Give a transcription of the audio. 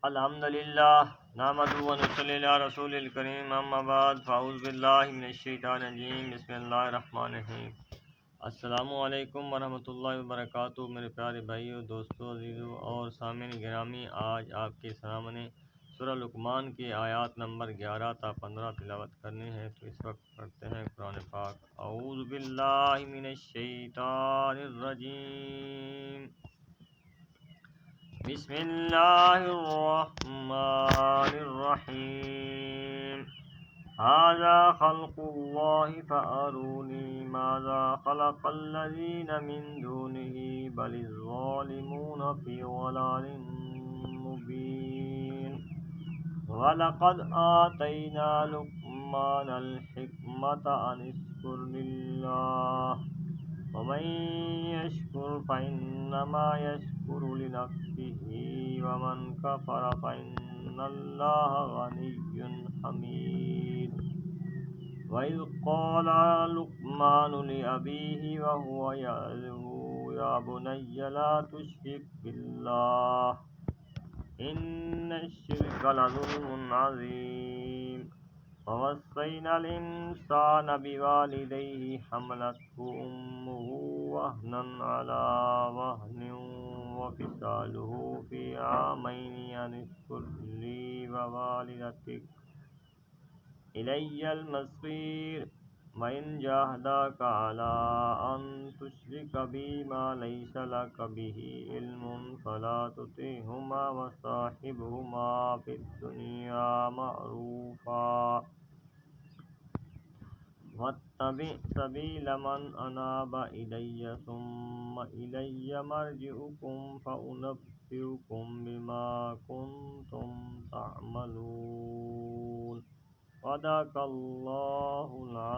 الحمدللہ نحمدہ و نصلی علی رسول الکریم اما بعد فاعوذ باللہ من الشیطان الرجیم بسم اللہ الرحمن الرحیم۔ السلام علیکم ورحمۃ اللہ وبرکاتہ۔ میرے پیارے بھائیوں، دوستوں، عزیزوں اور سامعین گرامی، آج آپ کے سامنے سورہ لقمان کی آیات نمبر 11 تا 15 تلاوت کرنی ہے، تو اس وقت پڑھتے ہیں قرآن پاک۔ اعوذ باللہ من الشیطان الرجیم، بسم اللہ الرحمن الرحیم۔ ھذا خلق اللہ فأرونی ماذا خلق الذین من دونہ بل الظالمون فی ضلال مبین۔ وَلَقَدْ آتَيْنَا لُقْمَانَ الْحِكْمَةَ أَنِ اشْكُرْ لِلَّهِ وَمَن يَشْكُرْ فَإِنَّمَا يَشْكُرُ لِنَفْسِهِ وَمَن كَفَرَ فَإِنَّ اللَّهَ غَنِيٌّ حَمِيدٌ۔ وَإِذْ قَالَ لُقْمَانُ لِأَبِيهِ وَهُوَ يَعِظُهُ يَا بُنَيَّ لَا تُشْرِكْ بِاللَّهِ إِنَّ الشِّرْكَ لَظُلْمٌ عَظِيمٌ۔ وَوَصَّيْنَا الْإِنسَانَ بِوَالِدَيْهِ حَمَلَتْهُ أُمُّهُ وَهْنًا عَلَىٰ وَهْنٍ وَفِصَالُهُ فِي عَامَيْنِ أَنِ اشْكُرْ لِي وَوَالِدَتِكَ إِلَيَّ الْمَصِيرُ۔ وَإِنْ جَاهَدَاكَ عَلَىٰ أَن تُشْرِكَ بِي مَا لَيْسَ لَكَ بِهِ عِلْمٌ فَلَا تُطِعْهُمَا وَصَاحِبْهُمَا فِي الدُّنْيَا مَعْرُوفًا وَاتَّبِعْ سَبِيلَ مَنْ أَنَابَ إِلَيَّ ثُمَّ إِلَيَّ مَرْجِعُكُمْ فَأُنَبِّئُكُم بِمَا كُنتُمْ تَعْمَلُونَ۔ صدق اللہ العظیم۔